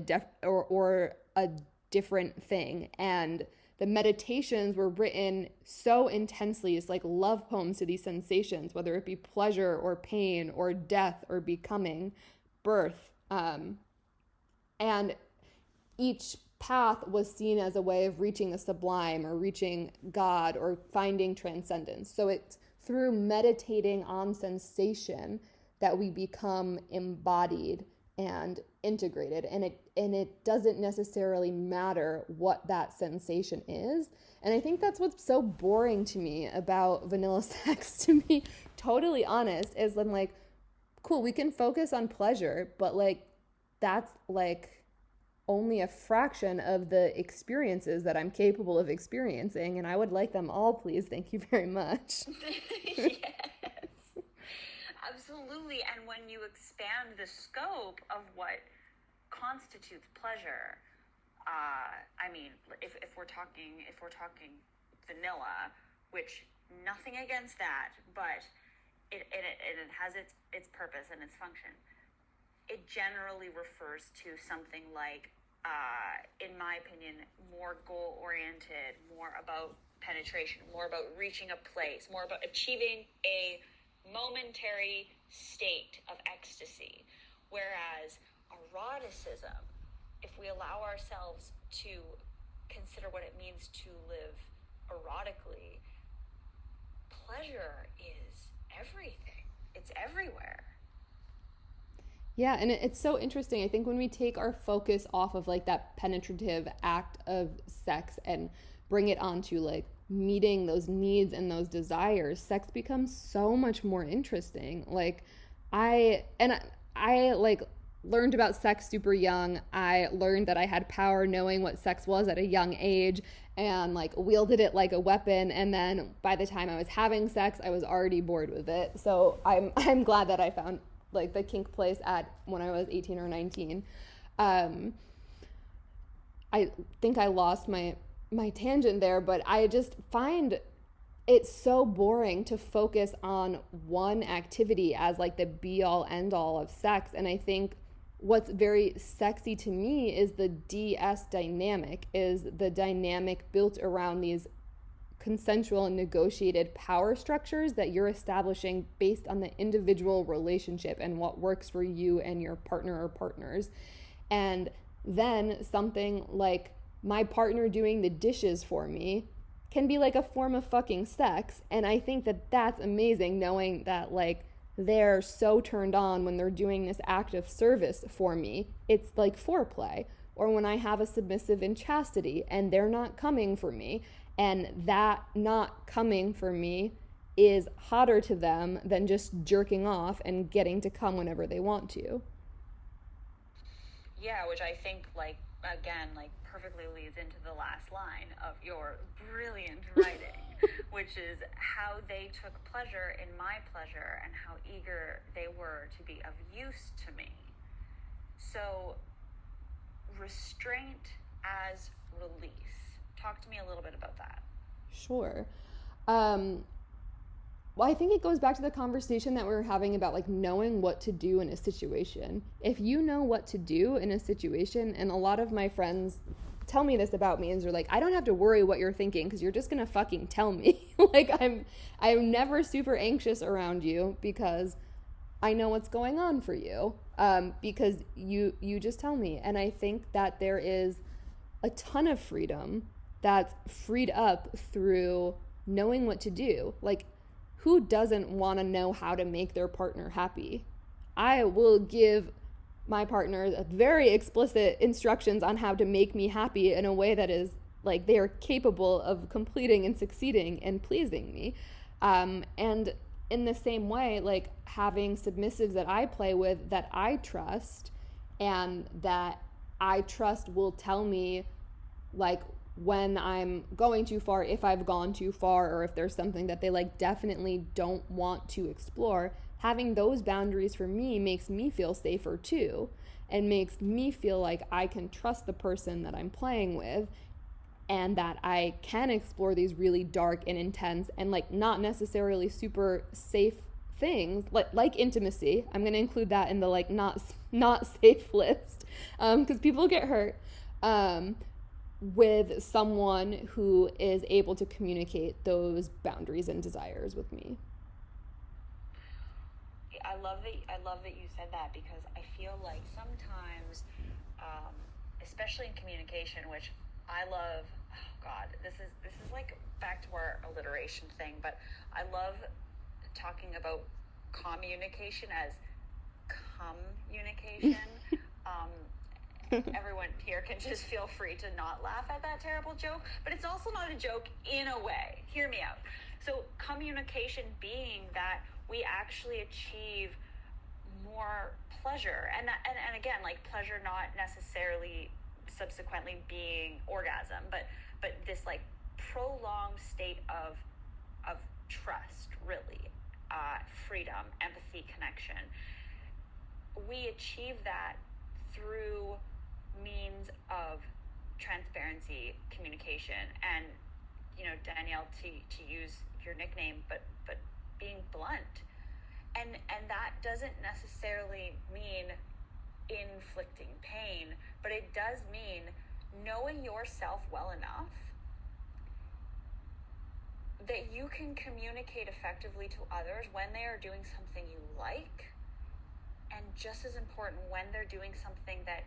different thing. And the meditations were written so intensely. It's like love poems to these sensations, whether it be pleasure or pain or death or becoming, birth. And each path was seen as a way of reaching the sublime or reaching God or finding transcendence. So it's through meditating on sensation that we become embodied and integrated, and it doesn't necessarily matter what that sensation is. And I think that's what's so boring to me about vanilla sex, to be totally honest, is I'm like, cool, we can focus on pleasure, but like that's like only a fraction of the experiences that I'm capable of experiencing, and I would like them all, please. Thank you very much. Yes. Absolutely. And when you expand the scope of what constitutes pleasure, I mean, if we're talking vanilla, which nothing against that, but it has its purpose and its function. It generally refers to something like, in my opinion, more goal-oriented, more about penetration, more about reaching a place, more about achieving a momentary state of ecstasy. Whereas eroticism, if we allow ourselves to consider what it means to live erotically, pleasure is everything. It's everywhere. Yeah, and it's so interesting. I think when we take our focus off of like that penetrative act of sex and bring it onto like meeting those needs and those desires, sex becomes so much more interesting. Like I like learned about sex super young. I learned that I had power knowing what sex was at a young age and like wielded it like a weapon. And then by the time I was having sex, I was already bored with it. So I'm glad that I found like the kink place at when I was 18 or 19. I think I lost my tangent there, but I just find it so boring to focus on one activity as like the be all end all of sex. And I think what's very sexy to me is the DS dynamic, is the dynamic built around these consensual and negotiated power structures that you're establishing based on the individual relationship and what works for you and your partner or partners. And then something like my partner doing the dishes for me can be like a form of fucking sex. And I think that that's amazing, knowing that like they're so turned on when they're doing this act of service for me. It's like foreplay. Or when I have a submissive in chastity and they're not coming for me, and that not coming for me is hotter to them than just jerking off and getting to come whenever they want to. Yeah, which I think, like, again, like, perfectly leads into the last line of your brilliant writing, which is how they took pleasure in my pleasure and how eager they were to be of use to me. So, restraint as release. Talk to me a little bit about that. Sure. Well, I think it goes back to the conversation that we were having about like knowing what to do in a situation. If you know what to do in a situation, and a lot of my friends tell me this about me, is they're like, I don't have to worry what you're thinking because you're just gonna fucking tell me. Like I'm never super anxious around you because I know what's going on for you, because you just tell me. And I think that there is a ton of freedom that's freed up through knowing what to do. Like, who doesn't want to know how to make their partner happy? I will give my partner very explicit instructions on how to make me happy in a way that is like they are capable of completing and succeeding and pleasing me. And in the same way, like having submissives that I play with that I trust and that I trust will tell me like when I'm going too far, if I've gone too far, or if there's something that they like definitely don't want to explore. Having those boundaries for me makes me feel safer too, and makes me feel like I can trust the person that I'm playing with, and that I can explore these really dark and intense and like not necessarily super safe things like intimacy. I'm going to include that in the like not safe list, because people get hurt, with someone who is able to communicate those boundaries and desires with me. I love that you said that, because I feel like sometimes, especially in communication, which I love. Oh God, this is like back to our alliteration thing, but I love talking about communication as communication. Everyone here can just feel free to not laugh at that terrible joke, but it's also not a joke in a way. Hear me out. So communication being that we actually achieve more pleasure, and again, like pleasure not necessarily subsequently being orgasm, but this like prolonged state of trust, really, freedom, empathy, connection. We achieve that through means of transparency, communication, and Danielle, to use your nickname, but being blunt, and that doesn't necessarily mean inflicting pain, but it does mean knowing yourself well enough that you can communicate effectively to others when they are doing something you like, and just as important, when they're doing something that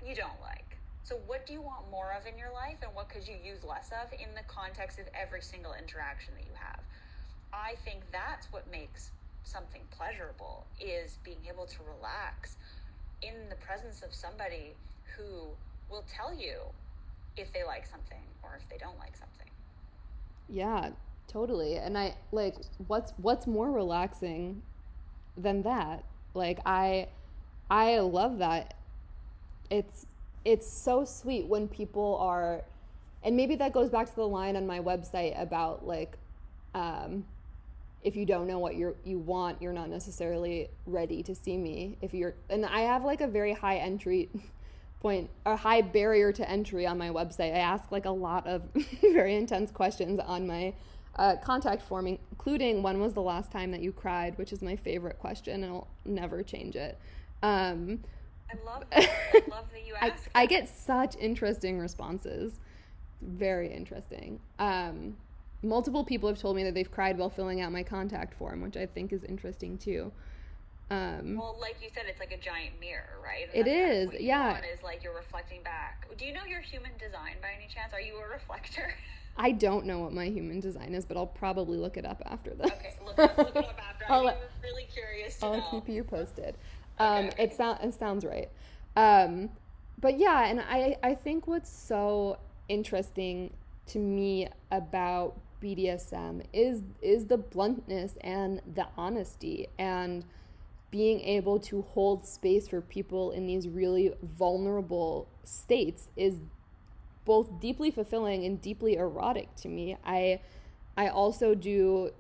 you don't like. So what do you want more of in your life, and what could you use less of in the context of every single interaction that you have? I think that's what makes something pleasurable, is being able to relax in the presence of somebody who will tell you if they like something or if they don't like something. Yeah, totally. And I like, what's more relaxing than that? Like, I love that. It's so sweet when people are, and maybe that goes back to the line on my website about like, if you don't know what you want, you're not necessarily ready to see me. And I have like a very high entry point, a high barrier to entry on my website. I ask like a lot of very intense questions on my contact form, including when was the last time that you cried, which is my favorite question, and I'll never change it. I love that. I love that you ask. I get such interesting responses. Very interesting. Multiple people have told me that they've cried while filling out my contact form, which I think is interesting too. Well, like you said, it's like a giant mirror, right? And it is, what yeah. You want is like you're reflecting back. Do you know your human design by any chance? Are you a reflector? I don't know what my human design is, but I'll probably look it up after this. Okay, look it up after. I'm really curious to know. I'll keep you posted. Okay. It sounds right. But yeah, and I think what's so interesting to me about BDSM is the bluntness and the honesty, and being able to hold space for people in these really vulnerable states is both deeply fulfilling and deeply erotic to me. I also do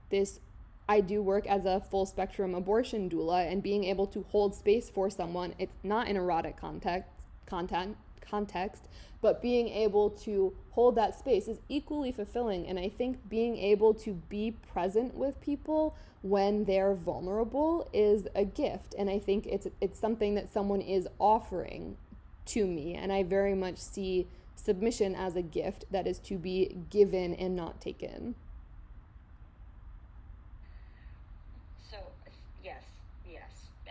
this. I do work as a full spectrum abortion doula, and being able to hold space for someone, it's not an erotic context, but being able to hold that space is equally fulfilling. And I think being able to be present with people when they're vulnerable is a gift. And I think it's something that someone is offering to me. And I very much see submission as a gift that is to be given and not taken. So, yes.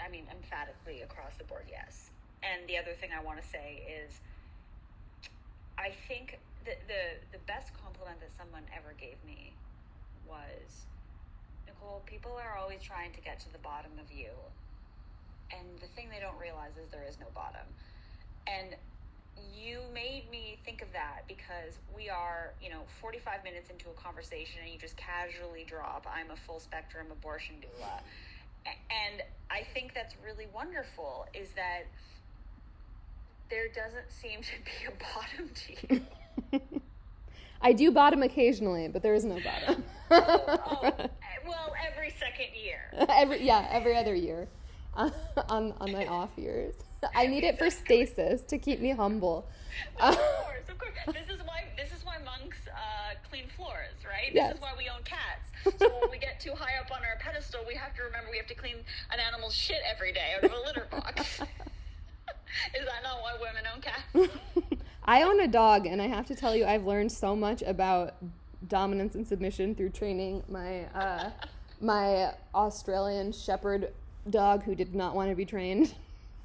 I mean, emphatically across the board, yes. And the other thing I want to say is, I think that the best compliment that someone ever gave me was, Nicolle, people are always trying to get to the bottom of you. And the thing they don't realize is there is no bottom. And you made me think of that, because we are, 45 minutes into a conversation and you just casually drop, I'm a full spectrum abortion doula. And I think that's really wonderful, is that there doesn't seem to be a bottom to you. I do bottom occasionally, but there is no bottom. Well, every second year. Every other year. On my off years. I need it for stasis, to keep me humble. Of course. This is why monks clean floors, right? Yes. This is why we own cats. So when we get too high up on our pedestal, we have to remember we have to clean an animal's shit every day out of a litter box. Is that not why women own cats? I own a dog, and I have to tell you, I've learned so much about dominance and submission through training my my Australian Shepherd dog who did not want to be trained.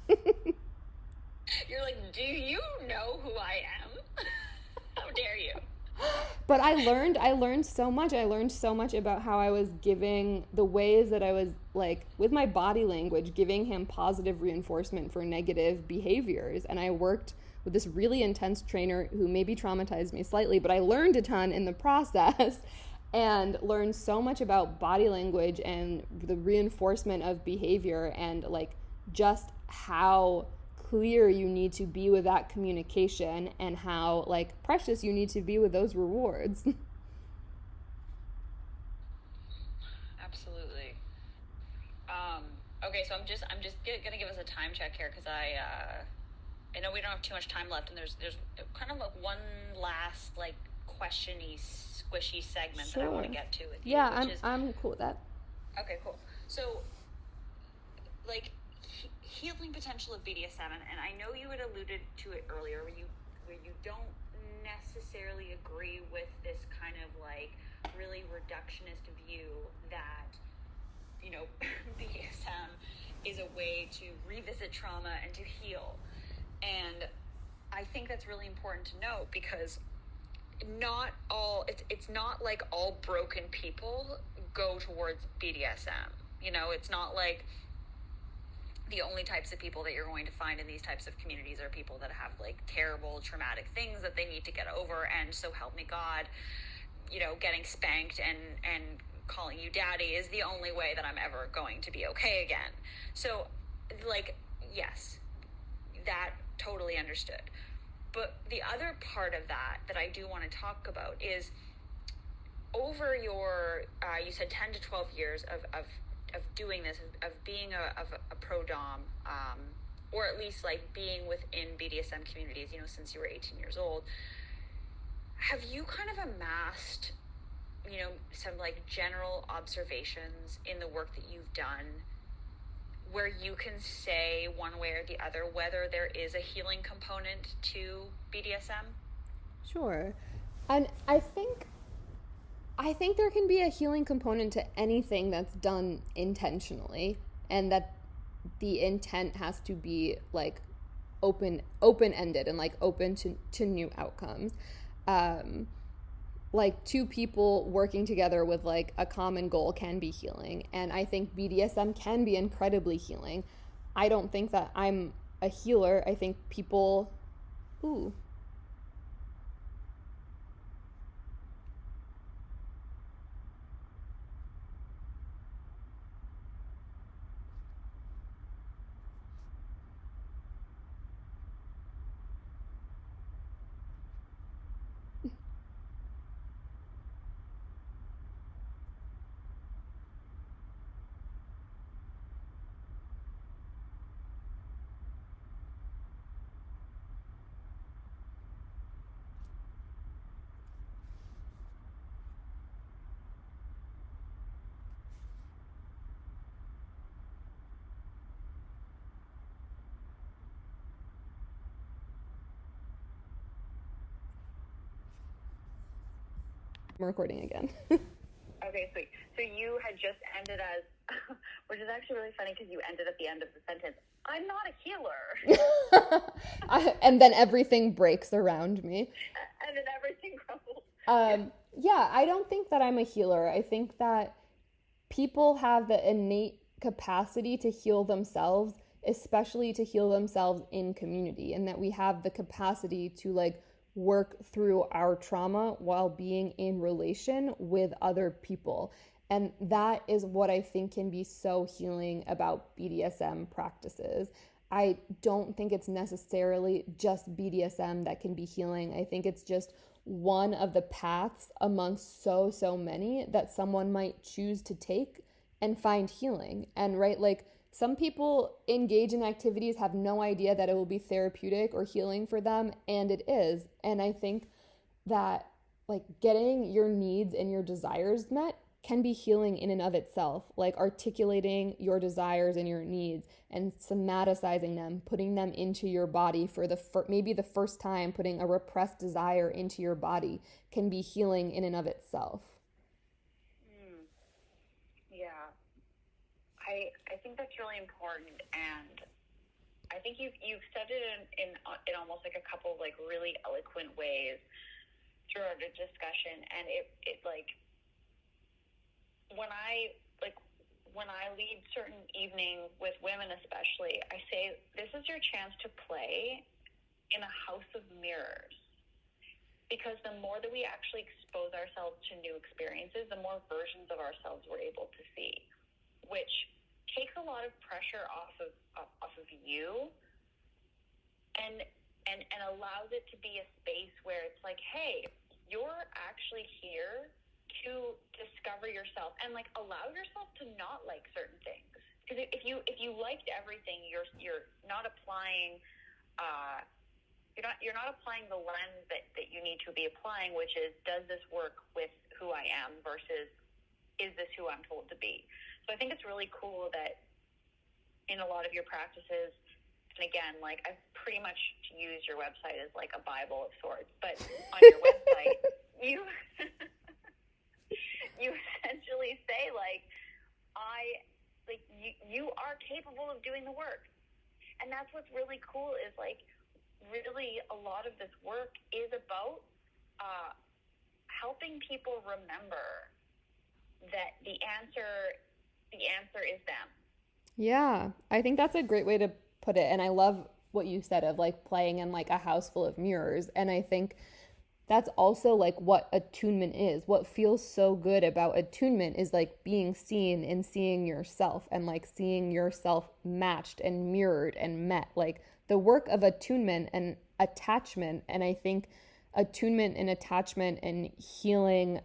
You're like, do you know who I am? How dare you? But I learned so much. I learned so much about how I was giving the ways that I was, like, with my body language, giving him positive reinforcement for negative behaviors. And I worked with this really intense trainer who maybe traumatized me slightly, but I learned a ton in the process and learned so much about body language and the reinforcement of behavior and, like, just how clear you need to be with that communication and how, like, precious you need to be with those rewards. Absolutely. Okay, so I'm just gonna give us a time check here because I know we don't have too much time left, and there's kind of like one last, like, questiony, squishy segment Sure. that I want to get to with you. Yeah, I'm cool with that. Okay, cool. So, like, healing potential of BDSM, and I know you had alluded to it earlier, where you don't necessarily agree with this kind of, like, really reductionist view that, you know, BDSM is a way to revisit trauma and to heal. And I think that's really important to note because it's not like all broken people go towards BDSM. You know, it's not like the only types of people that you're going to find in these types of communities are people that have, like, terrible traumatic things that they need to get over, and so help me God, you know, getting spanked and calling you daddy is the only way that I'm ever going to be okay again. So, like, yes, that totally understood. But the other part of that I do want to talk about is over your, you said 10 to 12 years of doing this, of being a pro-dom, or at least, like, being within BDSM communities, you know, since you were 18 years old, have you kind of amassed, you know, some, like, general observations in the work that you've done where you can say one way or the other whether there is a healing component to BDSM? Sure. And I think there can be a healing component to anything that's done intentionally, and that the intent has to be, like, open-ended and, like, open to new outcomes. Like, two people working together with, like, a common goal can be healing, and I think BDSM can be incredibly healing. I don't think that I'm a healer. I think people I'm recording again. Okay, sweet. So you had just ended as, which is actually really funny because you ended at the end of the sentence, I'm not a healer. And then everything breaks around me. And then everything crumbles. Yeah, I don't think that I'm a healer. I think that people have the innate capacity to heal themselves, especially to heal themselves in community, and that we have the capacity to, like, work through our trauma while being in relation with other people. And that is what I think can be so healing about BDSM practices. I don't think it's necessarily just BDSM that can be healing. I think it's just one of the paths amongst so many that someone might choose to take and find healing. And right, like, some people engage in activities, have no idea that it will be therapeutic or healing for them, and it is. And I think that, like getting your needs and your desires met can be healing in and of itself. Like articulating your desires and your needs and somaticizing them, putting them into your body for maybe the first time, putting a repressed desire into your body can be healing in and of itself. Yeah. I think that's really important, and I think you've said it in almost like a couple of like really eloquent ways throughout the discussion, and it like when I lead certain evenings with women especially, I say this is your chance to play in a house of mirrors, because the more that we actually expose ourselves to new experiences, the more versions of ourselves we're able to see, which takes a lot of pressure off of you, and allows it to be a space where it's like, hey, you're actually here to discover yourself, and like allow yourself to not like certain things. Because if you liked everything, you're not applying you're not applying the lens that you need to be applying, which is, does this work with who I am versus is this who I'm told to be? So I think it's really cool that in a lot of your practices, and again, like I've pretty much used your website as like a Bible of sorts, but on your website, you essentially say like, you are capable of doing the work. And that's what's really cool is like, really a lot of this work is about helping people remember that the answer is them. Yeah, I think that's a great way to put it. And I love what you said of like playing in like a house full of mirrors. And I think that's also like what attunement is. What feels so good about attunement is like being seen and seeing yourself, and like seeing yourself matched and mirrored and met. Like the work of attunement and attachment, and I think attunement and attachment and healing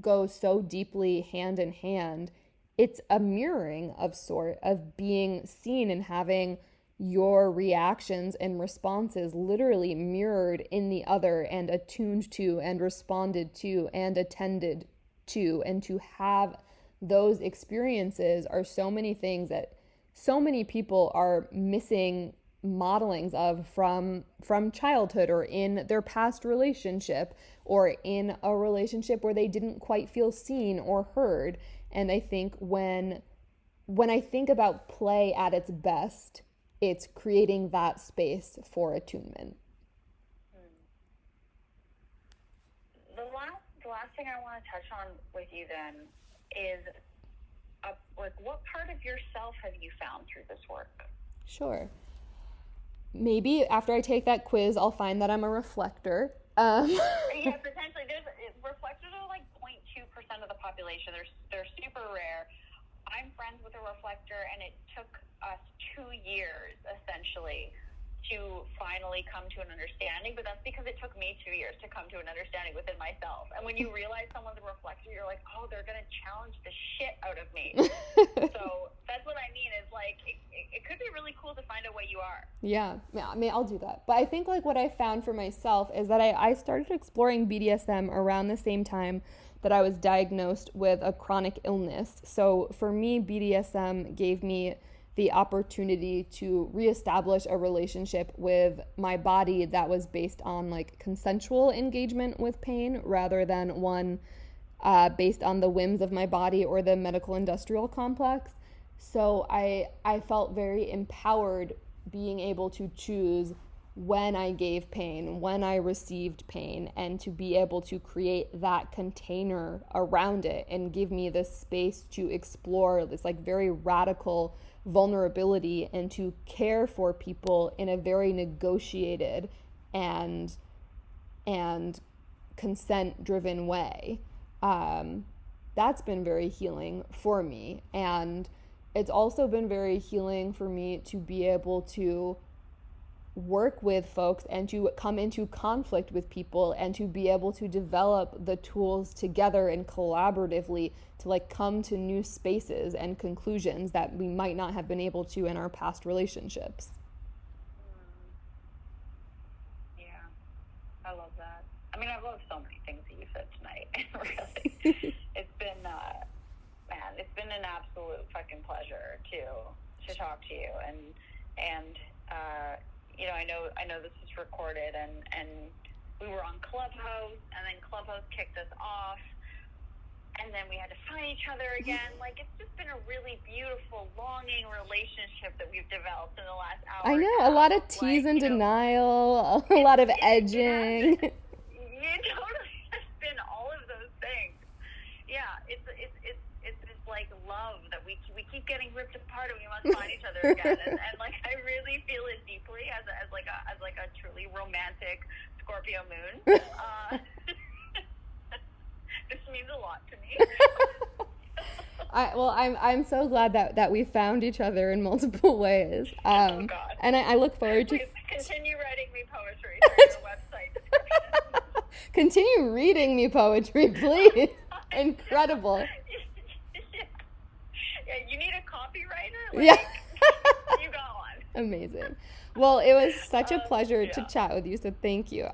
go so deeply hand in hand. It's a mirroring of sort, of being seen and having your reactions and responses literally mirrored in the other, and attuned to and responded to and attended to. And to have those experiences are so many things that so many people are missing modelings of from childhood, or in their past relationship, or in a relationship where they didn't quite feel seen or heard. And I think when I think about play at its best, it's creating that space for attunement. The last thing I want to touch on with you then is like, what part of yourself have you found through this work? Sure. Maybe after I take that quiz, I'll find that I'm a reflector. Yeah, potentially. Reflectors are like 0.2% of the population. They're super rare. I'm friends with a reflector, and it took us 2 years, essentially, to finally come to an understanding. But that's because it took me 2 years to come to an understanding within myself. And when you realize someone's a reflector, you're like, oh, they're going to challenge the shit out of me. So that's what I mean, is like, it could be really cool to find out what you are. Yeah, I mean, I'll do that. But I think like what I found for myself is that I started exploring BDSM around the same time that I was diagnosed with a chronic illness. So for me, BDSM gave me the opportunity to reestablish a relationship with my body that was based on like consensual engagement with pain, rather than one based on the whims of my body or the medical industrial complex. So I felt very empowered being able to choose when I gave pain, when I received pain, and to be able to create that container around it and give me the space to explore this like very radical vulnerability, and to care for people in a very negotiated and consent-driven way. That's been very healing for me. And it's also been very healing for me to be able to work with folks and to come into conflict with people, and to be able to develop the tools together and collaboratively to like come to new spaces and conclusions that we might not have been able to in our past relationships. Yeah, I love that. I mean, I love so many things Really. It's been, man, it's been an absolute fucking pleasure to talk to you. And you know, I know this is recorded, and we were on Clubhouse, and then Clubhouse kicked us off, and then we had to find each other again. Like, it's just been a really beautiful, longing relationship that we've developed in the last hour. I know, a lot of tease and denial, a lot of edging. Yeah, totally. It's been all of those things. Yeah, it's this like love that we keep getting ripped apart, and we must find each other again. And like, I really feel it deeply as a truly romantic Scorpio moon. This means a lot to me. I'm so glad that we found each other in multiple ways. Oh God. And I look forward to continue writing me poetry through your website description. Continue reading me poetry, please. Incredible. Yeah, you need a copywriter? Like, yeah. You got one. Amazing. Well, it was such a pleasure to chat with you, so thank you.